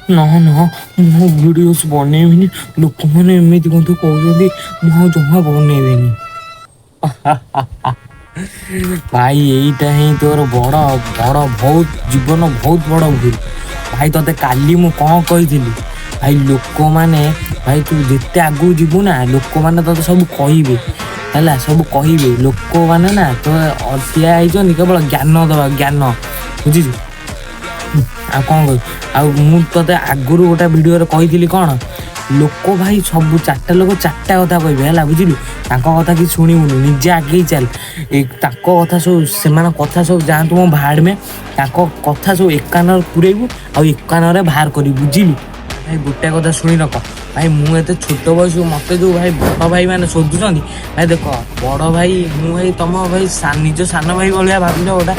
ନା ନା ମୁଁ ଭିଡ଼ିଓସ୍ ବନେଇବିନି। ଲୋକମାନେ ଏମିତି ମଧ୍ୟ କହୁଛନ୍ତି ମୁଁ ଆଉ ଜମା ବନେଇବିନି। ଭାଇ ଏଇଟା ହିଁ ତୋର ବଡ଼ ବଡ଼ ବହୁତ ଜୀବନ ବହୁତ ବଡ଼ ଭୁଲ। ଭାଇ ତତେ କାଲି ମୁଁ କ'ଣ କହିଥିଲି? ଭାଇ ଲୋକମାନେ ଭାଇ ତୁ ଯେତେ ଆଗକୁ ଯିବୁ ନା ଲୋକମାନେ ତତେ ସବୁ କହିବେ ହେଲା, ସବୁ କହିବେ ଲୋକମାନେ ନା ତ ଠିଆ ହେଇଛନ୍ତି କେବଳ ଜ୍ଞାନ ଦେବା ଜ୍ଞାନ, ବୁଝିଛୁ? ଆଉ କ'ଣ କହିବୁ? ଆଉ ମୁଁ ତତେ ଆଗରୁ ଗୋଟେ ଭିଡ଼ିଓରେ କହିଥିଲି କ'ଣ, ଲୋକ ଭାଇ ସବୁ ଚାରିଟା ଲୋକ ଚାରିଟା କଥା କହିବେ ହେଲା, ବୁଝିଲୁ? ତାଙ୍କ କଥା କିଛି ଶୁଣିବୁନି, ନିଜେ ଆଗେଇ ଚାଲ। ତାଙ୍କ କଥା ସବୁ ସେମାନଙ୍କ କଥା ସବୁ ଯାଆନ୍ତୁ ମୋ ଭାଡ଼ମେ, ତାଙ୍କ କଥା ସବୁ ଏକାନରେ ପୁରେଇବୁ ଆଉ ଏକାନରେ ବାହାର କରିବୁ, ବୁଝିଲୁ? ଭାଇ ଗୋଟେ କଥା ଶୁଣି ରଖ ଭାଇ, ମୁଁ ଏତେ ଛୋଟ ବୟସରୁ ମୋତେ ଯେଉଁ ଭାଇ ବଡ଼ ଭାଇ ମାନେ ଶୋଧୁଛନ୍ତି, ଭାଇ ଦେଖ ବଡ଼ ଭାଇ ମୁଁ ଭାଇ ତମ ଭାଇ ନିଜ ସାନ ଭାଇ ଭଳିଆ ଭାବିଲ ଗୋଟା।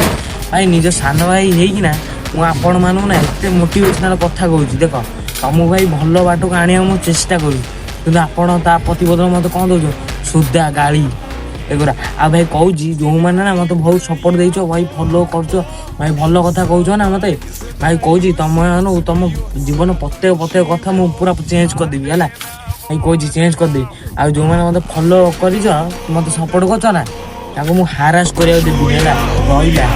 ଭାଇ ନିଜ ସାନ ଭାଇ ହେଇକିନା ମୁଁ ଆପଣମାନଙ୍କୁ ନା ଏତେ ମୋଟିଭେସନାଲ କଥା କହୁଛି। ଦେଖ ତମକୁ ଭାଇ ଭଲ ବାଟକୁ ଆଣିବାକୁ ମୁଁ ଚେଷ୍ଟା କରୁଛି, କିନ୍ତୁ ଆପଣ ତା ପ୍ରତିବଦଳ ମୋତେ କ'ଣ ଦେଉଛ? ସୋଦା ଗାଳି ଏଗୁଡ଼ା। ଆଉ ଭାଇ କହୁଛି ଯେଉଁମାନେ ନା ମୋତେ ବହୁତ ସପୋର୍ଟ ଦେଇଛ ଭାଇ, ଫଲୋ କରୁଛ ଭାଇ, ଭଲ କଥା କହୁଛ ନା ମୋତେ, ଭାଇ କହୁଛି ତମମାନଙ୍କୁ ତମ ଜୀବନ ପ୍ରତ୍ୟେକ କଥା ମୁଁ ପୁରା ଚେଞ୍ଜ କରିଦେବି ହେଲା। ଭାଇ କହୁଛି ଚେଞ୍ଜ କରିଦେବି। ଆଉ ଯେଉଁମାନେ ମୋତେ ଫଲୋ କରିଛ, ମୋତେ ସପୋର୍ଟ କରୁଛ ନା, ତାଙ୍କୁ ମୁଁ ହାରାସ କରିବାକୁ ଦେବିନି ହେଲା, ରହିଲା।